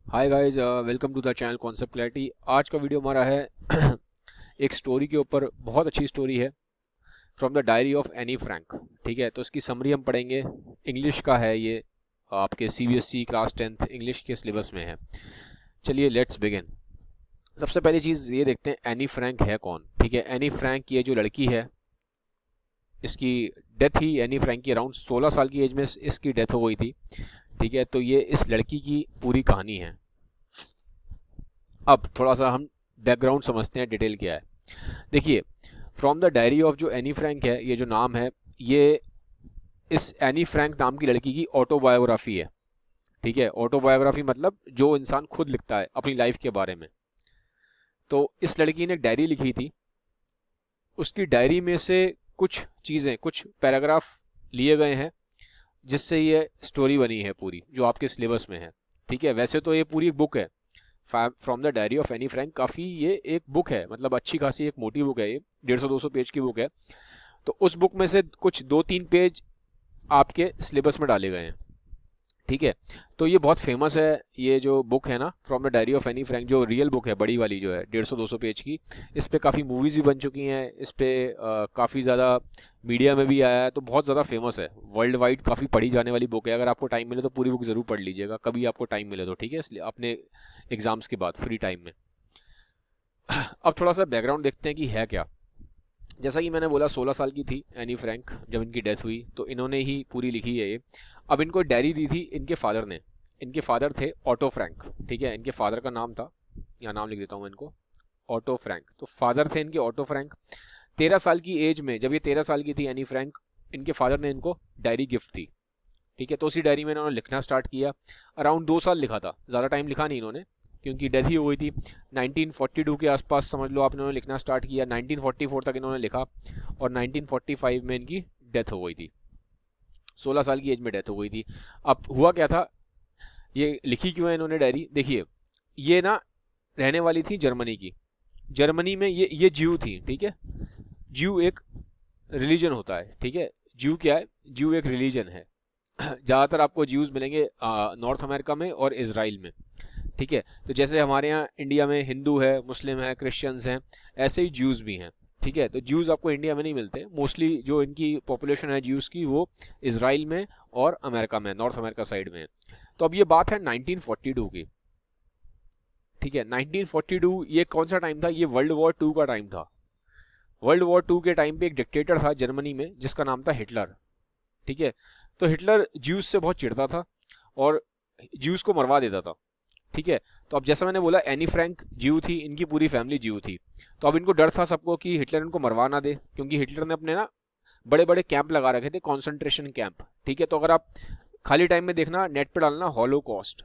Hi guys, welcome to the channel concept clarity. आज का video हमारा है एक स्टोरी के ऊपर। बहुत अच्छी स्टोरी है, from the diary of Anne Frank. ठीक है, तो इसकी समरी हम पढ़ेंगे। इंग्लिश का है ये, आपके सीबीएसई क्लास 10th इंग्लिश के सिलेबस में है। चलिए लेट्स बिगिन। सबसे पहली चीज़ ये देखते हैं एनी फ्रैंक है कौन। ठीक है, एनी फ्रैंक ये जो लड़की है, इसकी डेथ ही एनी फ्रैंक की अराउंड 16 साल की एज में इसकी डेथ हो गई थी। ठीक है, तो ये इस लड़की की पूरी कहानी है। अब थोड़ा सा हम बैकग्राउंड समझते हैं, डिटेल क्या है। देखिए, फ्रॉम द डायरी ऑफ जो एनी फ्रैंक है, ये जो नाम है, ये इस एनी फ्रैंक नाम की लड़की की ऑटोबायोग्राफी है। ठीक है, ऑटोबायोग्राफी मतलब जो इंसान खुद लिखता है अपनी लाइफ के बारे में। तो इस लड़की ने एक डायरी लिखी थी। उसकी डायरी में से कुछ चीज़ें, कुछ पैराग्राफ लिए गए हैं, जिससे ये स्टोरी बनी है पूरी, जो आपके सिलेबस में है। ठीक है, वैसे तो ये पूरी बुक है, from the diary of Anne Frank. काफ़ी ये एक बुक है, मतलब अच्छी खासी एक मोटी बुक है ये, 150-200 पेज की बुक है। तो उस बुक में से कुछ 2-3 पेज आपके सिलेबस में डाले गए हैं। ठीक है, तो ये बहुत फेमस है ये जो बुक है ना, from the diary of Anne Frank, जो रियल बुक है, बड़ी वाली जो है 150-200 पेज की। इस पे काफ़ी मूवीज़ भी बन चुकी हैं, इस पे काफ़ी ज़्यादा मीडिया में भी आया है, तो बहुत ज़्यादा फेमस है, वर्ल्ड वाइड काफ़ी पढ़ी जाने वाली बुक है। अगर आपको टाइम मिले तो पूरी बुक ज़रूर पढ़ लीजिएगा, कभी आपको टाइम मिले तो। ठीक है, इसलिए अपने एग्जाम्स के बाद फ्री टाइम में। अब थोड़ा सा बैकग्राउंड देखते हैं कि है क्या। जैसा कि मैंने बोला, 16 साल की थी एनी फ्रैंक जब इनकी डेथ हुई, तो इन्होंने ही पूरी लिखी है ये। अब इनको डायरी दी थी इनके फादर ने। इनके फादर थे ऑटो फ्रैंक। ठीक है, इनके फादर का नाम था, या नाम लिख देता हूँ मैं इनको, ऑटो फ्रैंक। तो फादर थे इनके ऑटो फ्रैंक। 13 साल की एज में, जब ये 13 साल की थी एनी फ्रैंक, इनके फादर ने इनको डायरी गिफ्ट दी। ठीक है, तो उसी डायरी में इन्होंने लिखना स्टार्ट किया। अराउंड 2 साल लिखा था, ज़्यादा टाइम लिखा नहीं इन्होंने, क्योंकि डेथ ही हो गई थी 1942 के आसपास, समझ लो आप। इन्होंने लिखना स्टार्ट किया, 1944 तक इन्होंने लिखा, और 1945 में इनकी डेथ हो गई थी। 16 साल की एज में डेथ हो गई थी। अब हुआ क्या था, ये लिखी क्यों है इन्होंने डायरी, देखिए। ये ना रहने वाली थी जर्मनी की। जर्मनी में ये ज्यू थी। ठीक है, ज्यू एक रिलीजन होता है। ठीक है, ज्यू क्या है, ज्यू एक रिलीजन है। ज़्यादातर आपको ज्यूज़ मिलेंगे नॉर्थ अमेरिका में और इसराइल में। ठीक है, तो जैसे हमारे यहाँ इंडिया में हिंदू है, मुस्लिम है, क्रिश्चियंस हैं, ऐसे ही ज्यूज़ भी हैं। ठीक है, तो ज्यूज़ आपको इंडिया में नहीं मिलते मोस्टली। जो इनकी पॉपुलेशन है ज्यूज़ की, वो इसराइल में और अमेरिका में, नॉर्थ अमेरिका साइड में है। तो अब ये बात है 1942 की। ठीक है, 1942 ये कौन सा टाइम था, ये वर्ल्ड वॉर 2 का टाइम था। वर्ल्ड वॉर 2 के टाइम पे एक डिक्टेटर था जर्मनी में, जिसका नाम था हिटलर। ठीक है, तो हिटलर ज्यूज से बहुत चिढ़ता था और ज्यूज को मरवा देता था। ठीक है, तो अब जैसा मैंने बोला, एनी फ्रैंक ज्यू थी, इनकी पूरी फैमिली ज्यू थी। तो अब इनको डर था सबको कि हिटलर इनको मरवा ना दे, क्योंकि हिटलर ने अपने ना बड़े बड़े कैंप लगा रखे थे, कॉन्सेंट्रेशन कैंप। ठीक है, तो अगर आप खाली टाइम में देखना, नेट पे डालना हॉलोकॉस्ट।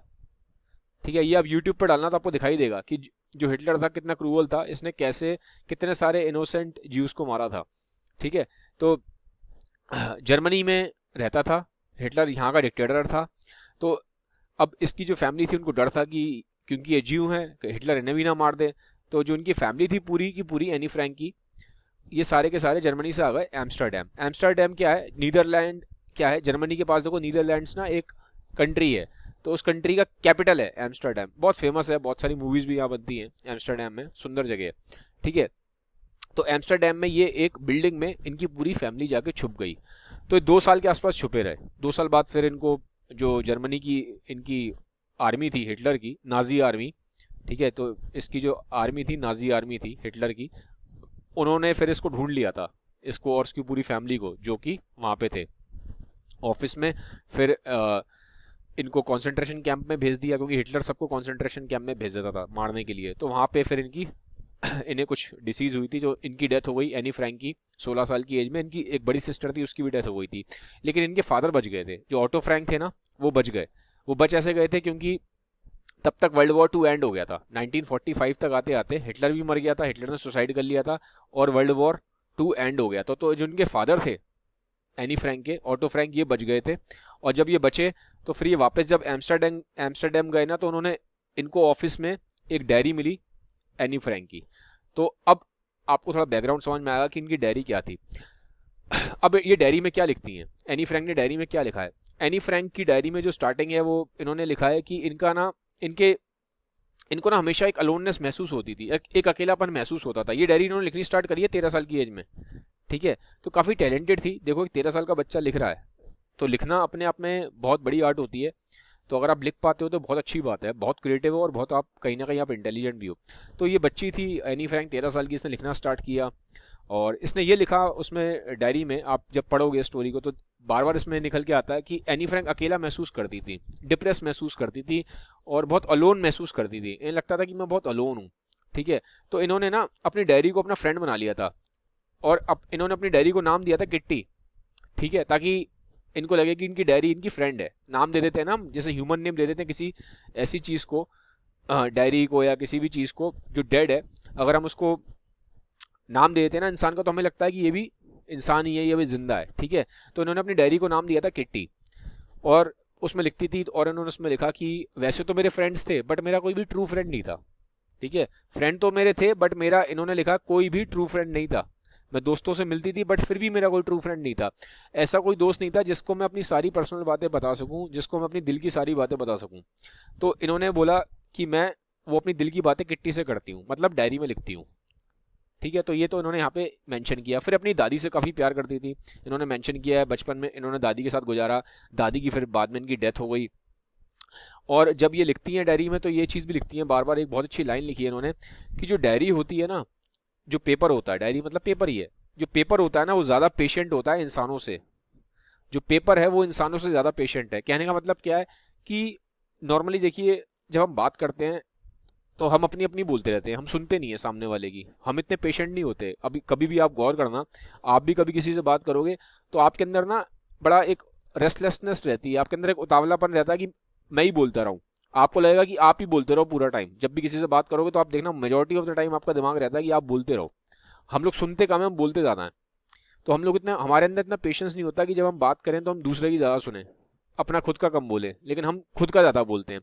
ठीक है, ये आप यूट्यूब पर डालना तो आपको दिखाई देगा कि जो हिटलर था कितना क्रूअल था, इसने कैसे कितने सारे इनोसेंट ज्यूज को मारा था। ठीक है, तो जर्मनी में रहता था हिटलर, यहाँ का डिक्टेटर था। तो अब इसकी जो फैमिली थी, उनको डर था कि क्योंकि ये ज्यू हैं, हिटलर इन्हें भी ना मार दे। तो जो उनकी फैमिली थी पूरी की पूरी एनी फ्रैंक की, ये सारे के सारे जर्मनी से आ गए एम्स्टर्डम। एम्स्टर्डम क्या है, नीदरलैंड क्या है, जर्मनी के पास देखो नीदरलैंड्स ना एक कंट्री है, तो उस कंट्री का कैपिटल है एम्स्टर्डम। बहुत फेमस है, बहुत सारी मूवीज भी यहाँ बनती हैं एम्स्टर्डम में, सुंदर जगह है। ठीक है, तो एम्स्टर्डम में ये एक बिल्डिंग में इनकी पूरी फैमिली जाके छुप गई। तो 2 साल के आसपास छुपे रहे। 2 साल बाद फिर इनको, जो जर्मनी की इनकी आर्मी थी हिटलर की, नाजी आर्मी। ठीक है, तो इसकी जो आर्मी थी, नाजी आर्मी थी हिटलर की, उन्होंने फिर इसको ढूंढ लिया था, इसको और इसकी पूरी फैमिली को, जो कि वहाँ पे थे ऑफिस में। फिर इनको कॉन्सेंट्रेशन कैंप में भेज दिया, क्योंकि हिटलर सबको कॉन्सेंट्रेशन कैंप में भेज देता था मारने के लिए। तो वहाँ पे फिर इनकी इन्हें कुछ डिसीज हुई थी, जो इनकी डेथ हो गई एनी फ्रैंक की 16 साल की एज में। इनकी एक बड़ी सिस्टर थी, उसकी भी डेथ हो गई थी। लेकिन इनके फादर बच गए थे, जो ऑटो फ्रैंक थे ना, वो बच गए। वो बच ऐसे गए थे क्योंकि तब तक वर्ल्ड वॉर 2 एंड हो गया था। 1945 तक आते आते हिटलर भी मर गया था, हिटलर ने सुसाइड कर लिया था, और वर्ल्ड वॉर 2 एंड हो गया था। तो जो इनके फादर थे एनी फ्रैंक के, ऑटो फ्रैंक, ये बच गए थे। और जब ये बचे, तो फिर ये वापस जब एम्स्टर्डम एम्स्टर्डम गए ना, तो उन्होंने, इनको ऑफिस में एक डायरी मिली एनी फ्रैंक की। तो अब आपको थोड़ा बैकग्राउंड समझ में आएगा कि इनकी डायरी क्या थी। अब ये डायरी में क्या लिखती हैं, एनी फ्रैंक ने डायरी में क्या लिखा है। एनी फ्रैंक की डायरी में जो स्टार्टिंग है, वो इन्होंने लिखा है कि इनका ना, इनके इनको ना हमेशा एक अलोननेस महसूस होती थी, एक अकेलापन महसूस होता था। ये डायरी इन्होंने लिखनी स्टार्ट करी है 13 साल की एज में, ठीक है। तो काफ़ी टैलेंटेड थी। देखो 13 साल का बच्चा लिख रहा है, तो लिखना अपने आप में बहुत बड़ी आर्ट होती है। तो अगर आप लिख पाते हो तो बहुत अच्छी बात है, बहुत क्रिएटिव हो और बहुत आप कहीं ना कहीं आप इंटेलिजेंट भी हो। तो ये बच्ची थी एनी फ्रैंक, 13 साल की, इसने लिखना स्टार्ट किया। और इसने ये लिखा उसमें डायरी में, आप जब पढ़ोगे स्टोरी को तो बार बार इसमें निकल के आता है कि एनी फ्रैंक अकेला महसूस करती थी, डिप्रेस महसूस करती थी और बहुत अलोन महसूस करती थी। इन्हें लगता था कि मैं बहुत अलोन हूँ, ठीक है। तो इन्होंने ना अपनी डायरी को अपना फ्रेंड बना लिया था और अब इन्होंने अपनी डायरी को नाम दिया था किट्टी, ठीक है, ताकि इनको लगे कि इनकी डायरी इनकी फ्रेंड है। नाम दे देते हैं ना हम, जैसे ह्यूमन नेम दे देते हैं किसी ऐसी चीज़ को, डायरी को या किसी भी चीज़ को जो डेड है, अगर हम उसको नाम दे देते हैं ना इंसान का, तो हमें लगता है कि ये भी इंसान ही है, ये भी जिंदा है, ठीक है। तो इन्होंने अपनी डायरी को नाम दिया था किट्टी और उसमें लिखती थी। और इन्होंने उसमें लिखा कि वैसे तो मेरे फ्रेंड्स थे बट मेरा कोई भी ट्रू फ्रेंड नहीं था, ठीक है। फ्रेंड तो मेरे थे बट मेरा, इन्होंने लिखा, कोई भी ट्रू फ्रेंड नहीं था। मैं दोस्तों से मिलती थी बट फिर भी मेरा कोई ट्रू फ्रेंड नहीं था। ऐसा कोई दोस्त नहीं था जिसको मैं अपनी सारी पर्सनल बातें बता सकूं, जिसको मैं अपनी दिल की सारी बातें बता सकूं। तो इन्होंने बोला कि मैं वो अपनी दिल की बातें किट्टी से करती हूँ, मतलब डायरी में लिखती हूँ, ठीक है। तो ये तो इन्होंने यहाँ पे मेंशन किया। फिर अपनी दादी से काफ़ी प्यार करती थी, इन्होंने मेंशन किया है। बचपन में इन्होंने दादी के साथ गुजारा, दादी की फिर बाद में इनकी डेथ हो गई। और जब ये लिखती हैं डायरी में तो ये चीज़ भी लिखती हैं बार बार, एक बहुत अच्छी लाइन लिखी है इन्होंने कि जो डायरी होती है ना, जो पेपर होता है, डायरी मतलब पेपर ही है, जो पेपर होता है ना वो ज़्यादा पेशेंट होता है इंसानों से। जो पेपर है वो इंसानों से ज़्यादा पेशेंट है। कहने का मतलब क्या है कि नॉर्मली देखिए, जब हम बात करते हैं तो हम अपनी अपनी बोलते रहते हैं, हम सुनते नहीं है सामने वाले की, हम इतने पेशेंट नहीं होते। अभी कभी भी आप गौर करना, आप भी कभी किसी से बात करोगे तो आपके अंदर ना बड़ा एक रेस्टलेसनेस रहती है, आपके अंदर एक उतावलापन रहता है कि मैं ही बोलता रहूं। आपको लगेगा कि आप ही बोलते रहो पूरा टाइम। जब भी किसी से बात करोगे तो आप देखना मेजोरिटी ऑफ द टाइम आपका दिमाग रहता है कि आप बोलते रहो। हम लोग सुनते कम है, हम बोलते ज़्यादा है। तो हम लोग इतना, हमारे अंदर इतना पेशेंस नहीं होता कि जब हम बात करें तो हम दूसरे की ज़्यादा सुने, अपना खुद का कम बोले, लेकिन हम खुद का ज़्यादा बोलते हैं।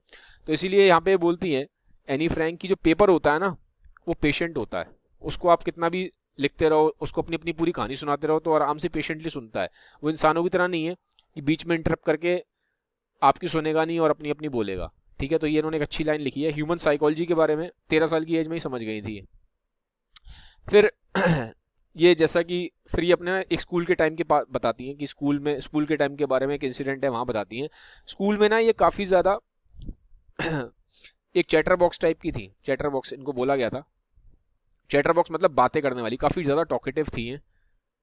तो इसीलिए यहाँ पे बोलती हैं एनी फ्रैंक की, जो पेपर होता है ना वो पेशेंट होता है। उसको आप कितना भी लिखते रहो, उसको अपनी अपनी पूरी कहानी सुनाते रहो तो आराम से पेशेंटली सुनता है। वो इंसानों की तरह नहीं है कि बीच में इंटरप्ट करके आपकी सुनेगा नहीं और अपनी अपनी बोलेगा, ठीक है। तो ये इन्होंने एक अच्छी लाइन लिखी है ह्यूमन साइकोलॉजी के बारे में, 13 साल की एज में ही समझ गई थी ये। फिर ये जैसा कि फिर ये अपने एक स्कूल के टाइम के बताती हैं कि स्कूल के टाइम के बारे में एक इंसिडेंट है, वहाँ बताती हैं। स्कूल में ना ये काफ़ी ज़्यादा एक चैटर बॉक्स टाइप की थी, चैटर बॉक्स इनको बोला गया था। चैटर बॉक्स मतलब बातें करने वाली, काफ़ी ज़्यादा टॉकेटिव थी ये,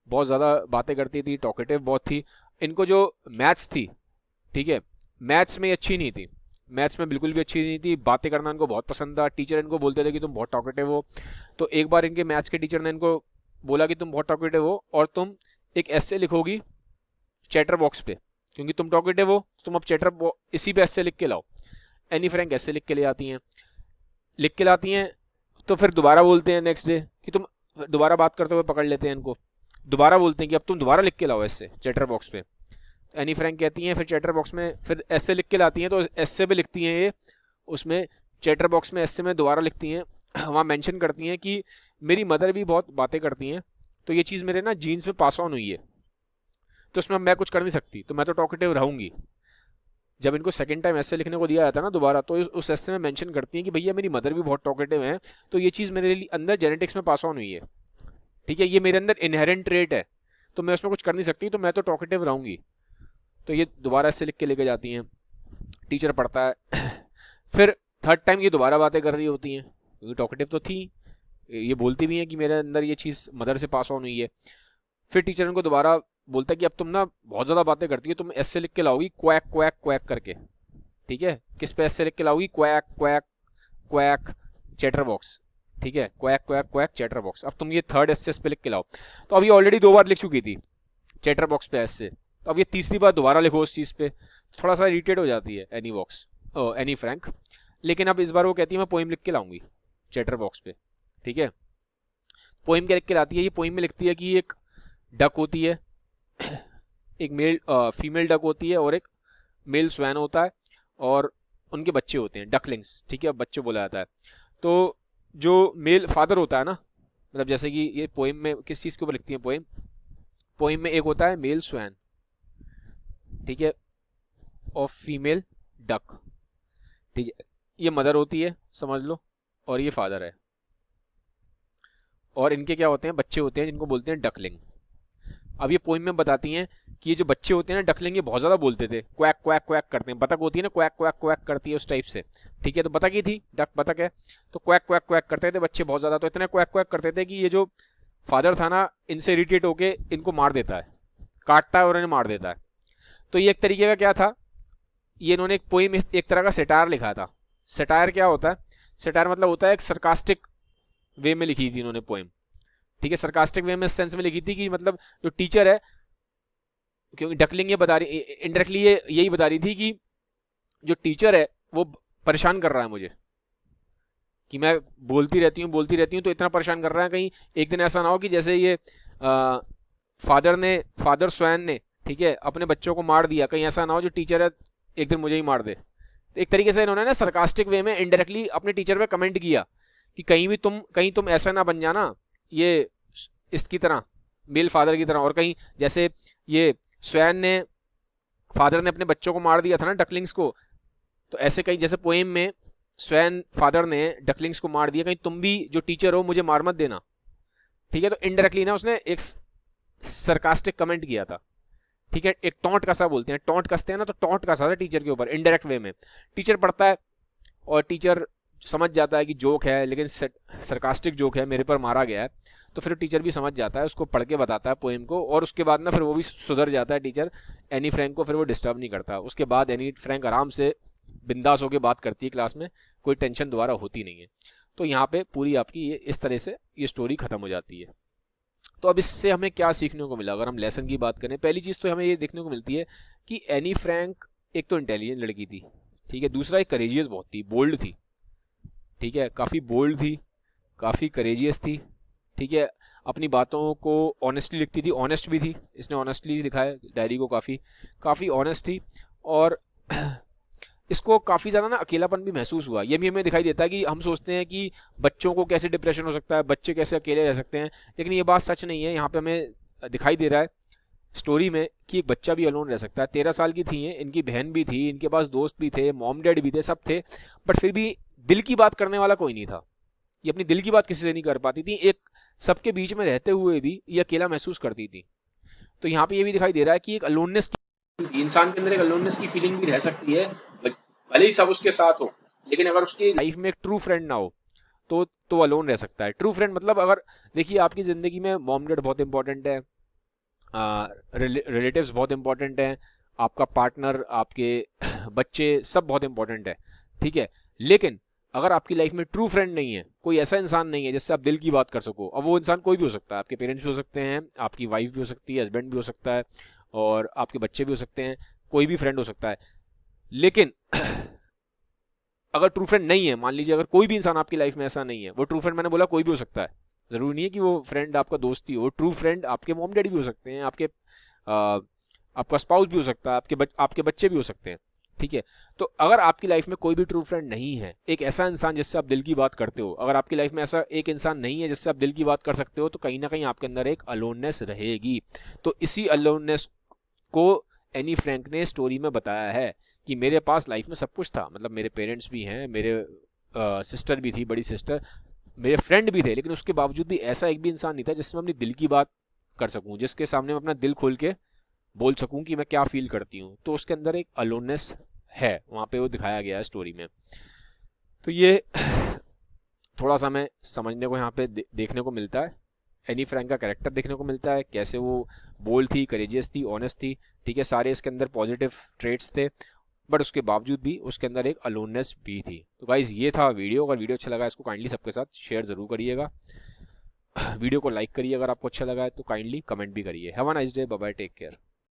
बहुत ज़्यादा बातें करती थी, टॉकेटिव बहुत थी। इनको जो मैथ्स थी, ठीक है, मैथ्स में अच्छी नहीं थी, मैथ्स में बिल्कुल भी अच्छी नहीं थी। बातें करना इनको बहुत पसंद था। टीचर इनको बोलते थे कि तुम बहुत टॉकेटिव हो। तो एक बार इनके मैथ्स के टीचर ने इनको बोला कि तुम बहुत टॉकेटिव हो और तुम एक एस्से लिखोगी चैटर बॉक्स पे, क्योंकि तुम टॉकेटिव हो तुम अब इसी पे एस्से लिख के लाओ। एनी फ्रैंक एस्से लिख के ले आती हैं, लिख के लाती हैं। तो फिर दोबारा बोलते हैं नेक्स्ट डे कि तुम, दोबारा बात करते हुए पकड़ लेते हैं इनको, दोबारा बोलते हैं कि अब तुम दोबारा लिख के लाओ ऐसे चैटर बॉक्स पे। एनी फ्रैंक कहती हैं फिर चैटर बॉक्स में फिर ऐसे लिख के लाती हैं, तो ऐसे पे लिखती हैं ये, उसमें चैटर बॉक्स में ऐसे में दोबारा लिखती हैं। वहाँ मेंशन करती हैं कि मेरी मदर भी बहुत बातें करती हैं, तो ये चीज़ मेरे ना जीन्स में पास ऑन हुई है, तो उसमें मैं कुछ कर नहीं सकती, तो मैं तो टॉकेटिव रहूंगी। जब इनको सेकंड टाइम ऐसे लिखने को दिया जाता है ना दोबारा, तो उस ऐसे में मेंशन करती हैं कि भैया मेरी मदर भी बहुत टॉकेटिव है, तो ये चीज़ मेरे लिए अंदर जेनेटिक्स में पास ऑन हुई है, ठीक है, ये मेरे अंदर इनहेरेंट ट्रेट है, तो मैं उसमें कुछ कर नहीं सकती, तो मैं तो टॉकेटिव रहूंगी। तो ये दोबारा ऐसे लिख के लेके जाती हैं, टीचर पढ़ता है। फिर थर्ड टाइम ये दोबारा बातें कर रही होती हैं, क्योंकि टॉकेटिव तो थी, ये बोलती भी हैं कि मेरे अंदर ये चीज़ मदर से पास ऑन हुई है। फिर टीचर उनको दोबारा बोलता है कि अब तुम ना बहुत ज़्यादा बातें करती हो, तुम ऐसे लिख के लाओगी क्वैक क्वैक क्वैक करके, ठीक है। किस पे ऐसे लिख के लाओगी, quack quack quack chatter box, ठीक है, quack quack quack chatter box. अब तुम ये थर्ड एस पे लिख के लाओ। तो अब ये ऑलरेडी 2 बार लिख चुकी थी चैटर बॉक्स पे ऐसे, तो अब ये तीसरी बार दोबारा लिखो उस चीज़ पे, थोड़ा सा इरिटेट हो जाती है एनी फ्रैंक। लेकिन अब इस बार वो कहती है मैं पोइम लिख के लाऊंगी चैटर बॉक्स पे, ठीक है। पोइम क्या लिख के लाती है, ये पोइम में लिखती है कि एक डक होती है, एक फीमेल डक होती है और एक मेल स्वैन होता है, और उनके बच्चे होते हैं डकलिंग्स, ठीक है, बच्चे बोला जाता है। तो जो मेल फादर होता है ना, मतलब जैसे कि ये पोइम में किस चीज़ के ऊपर लिखती है पोइम, पोइम में एक होता है मेल स्वैन, ठीक है, और फीमेल डक, ठीक है। ये मदर होती है समझ लो, और ये फादर है, और इनके क्या होते हैं, बच्चे होते हैं जिनको बोलते हैं डकलिंग। अब ये पोइम में बताती हैं कि ये जो बच्चे होते हैं ना डकलिंग, ये बहुत ज्यादा बोलते थे, क्वैक क्वैक क्वैक करते हैं, बतख होती है ना क्वैक क्वैक क्वैक करती है उस टाइप से, ठीक है। तो बतख ही थी, डक बतख है, तो क्वैक क्वैक क्वैक करते थे बच्चे बहुत ज्यादा, तो इतने क्वैक क्वैक करते थे कि ये जो फादर था ना इनसे इरिटेट होके इनको मार देता है, काटता है और इन्हें मार देता है। तो ये एक तरीके का क्या था, ये इन्होंने एक पोइम एक तरह का सेटायर लिखा था। सेटायर क्या होता है, सेटायर मतलब होता है एक सरकास्टिक वे में लिखी थी इन्होंने पोइम, ठीक है। सरकास्टिक वे में इस सेंस में लिखी थी कि मतलब जो टीचर है, क्योंकि डकलिंग ये बता रही इनडायरेक्टली ये यही बता रही थी कि जो टीचर है वो परेशान कर रहा है मुझे, कि मैं बोलती रहती हूँ तो इतना परेशान कर रहा है, कहीं एक दिन ऐसा ना हो कि जैसे ये फादर स्वैन ने, ठीक है, अपने बच्चों को मार दिया, कहीं ऐसा ना हो जो टीचर है एक दिन मुझे ही मार दे। तो एक तरीके से इन्होंने ना सरकास्टिक वे में इनडायरेक्टली अपने टीचर पे कमेंट किया कि कहीं तुम ऐसा ना बन जाना ये इसकी तरह, मेल फादर की तरह, और कहीं जैसे ये स्वैन ने, फादर ने अपने बच्चों को मार दिया था ना डकलिंग्स को, तो ऐसे कहीं जैसे पोएम में स्वैन फादर ने डकलिंग्स को मार दिया, कहीं तुम भी जो टीचर हो मुझे मार मत देना, ठीक है। तो इनडायरेक्टली ना उसने एक सरकास्टिक कमेंट किया था, ठीक है, एक टॉन्ट कसा बोलते हैं, टॉन्ट कसते हैं ना, तो टॉन्ट कसा था टीचर के ऊपर इनडायरेक्ट वे में। टीचर पढ़ता है और टीचर समझ जाता है कि जोक है, लेकिन सरकास्टिक जोक है, मेरे पर मारा गया है, तो फिर टीचर भी समझ जाता है, उसको पढ़ के बताता है पोएम को, और उसके बाद ना फिर वो भी सुधर जाता है टीचर। एनी फ्रैंक को फिर वो डिस्टर्ब नहीं करता, उसके बाद एनी फ्रैंक आराम से बिंदास होकर बात करती है क्लास में, कोई टेंशन दोबारा होती नहीं है। तो यहाँ पे पूरी आपकी ये इस तरह से ये स्टोरी खत्म हो जाती है। तो अब इससे हमें क्या सीखने को मिला, अगर हम लेसन की बात करें, पहली चीज़ तो हमें ये देखने को मिलती है कि एनी फ्रैंक एक तो इंटेलिजेंट लड़की थी, ठीक है, दूसरा एक करेजियस बहुत थी, बोल्ड थी, ठीक है, काफ़ी बोल्ड थी, काफ़ी करेजियस थी, ठीक है, अपनी बातों को ऑनेस्टली लिखती थी, ऑनेस्ट भी थी, इसने ऑनेस्टली लिखा है डायरी को, काफ़ी ऑनेस्ट थी, और इसको काफ़ी ज़्यादा ना अकेलापन भी महसूस हुआ। ये भी हमें दिखाई देता है कि हम सोचते हैं कि बच्चों को कैसे डिप्रेशन हो सकता है, बच्चे कैसे अकेले रह सकते हैं, लेकिन ये बात सच नहीं है। यहाँ पे हमें दिखाई दे रहा है स्टोरी में कि एक बच्चा भी अलोन रह सकता है। 13 साल की थी ये, इनकी बहन भी थी, इनके पास दोस्त भी थे, मॉम डैड भी थे, सब थे, बट फिर भी दिल की बात करने वाला कोई नहीं था। ये अपनी दिल की बात किसी से नहीं कर पाती थी, एक सबके बीच में रहते हुए भी ये अकेला महसूस करती थी। तो यहाँ पे ये भी दिखाई दे रहा है कि एक अलोननेस, इंसान के अंदर एक अलोननेस की फीलिंग भी रह सकती है, भले ही सब उसके साथ हो, लेकिन अगर उसकी लाइफ में एक ट्रू फ्रेंड ना हो तो अलोन रह सकता है। ट्रू फ्रेंड मतलब, अगर देखिए आपकी ज़िंदगी में मॉम डैड बहुत इंपॉर्टेंट है, रिलेटिव्स बहुत इंपॉर्टेंट हैं, आपका पार्टनर, आपके बच्चे, सब बहुत इंपॉर्टेंट है, ठीक है, लेकिन अगर आपकी लाइफ में ट्रू फ्रेंड नहीं है, कोई ऐसा इंसान नहीं है जिससे आप दिल की बात कर सको, अब वो इंसान कोई भी हो सकता है, आपके पेरेंट्स भी हो सकते हैं, आपकी वाइफ भी हो सकती है, हस्बैंड भी हो सकता है, और आपके बच्चे भी हो सकते हैं, कोई भी फ्रेंड हो सकता है, लेकिन अगर ट्रू फ्रेंड नहीं है, मान लीजिए अगर कोई भी इंसान आपकी लाइफ में ऐसा नहीं है, वो ट्रू फ्रेंड, मैंने बोला कोई भी हो सकता है, जरूरी नहीं है कि वो फ्रेंड आपका दोस्त ही हो, ट्रू फ्रेंड आपके मॉम डैडी भी हो सकते हैं, आपका स्पाउस भी हो सकता है, आपके बच्चे भी हो सकते हैं, ठीक है। तो अगर आपकी लाइफ में कोई भी ट्रू फ्रेंड नहीं है, एक ऐसा इंसान जिससे आप दिल की बात करते हो, अगर आपकी लाइफ में ऐसा एक इंसान नहीं है जिससे आप दिल की बात कर सकते हो, तो कहीं ना कहीं आपके अंदर एक अलोननेस रहेगी। तो इसी अलोननेस को एनी फ्रैंक ने स्टोरी में बताया है कि मेरे पास लाइफ में सब कुछ था, मतलब मेरे पेरेंट्स भी हैं, मेरे सिस्टर भी थी, बड़ी सिस्टर, मेरे फ्रेंड भी थे, लेकिन उसके बावजूद भी ऐसा एक भी इंसान नहीं था जिससे मैं अपनी दिल की बात कर सकूं, जिसके सामने मैं अपना दिल खोल के बोल सकूं कि मैं क्या फील करती हूं। तो उसके अंदर एक अलोननेस है, वहां पे वो दिखाया गया है स्टोरी में। तो ये थोड़ा सा हमें समझने को यहाँ पे देखने को मिलता है, एनी फ्रैंक का कैरेक्टर देखने को मिलता है, कैसे वो बोल्ड थी, करेजियस थी, ऑनेस्ट थी, ठीक है, सारे इसके अंदर पॉजिटिव ट्रेट्स थे, बट उसके बावजूद भी उसके अंदर एक अलोननेस भी थी। तो गाइज ये था वीडियो, अगर वीडियो अच्छा लगा इसको काइंडली सबके साथ शेयर ज़रूर करिएगा, वीडियो को लाइक करिए, अगर आपको अच्छा लगा है तो काइंडली कमेंट भी करिए। Have a nice day, bye bye, take care.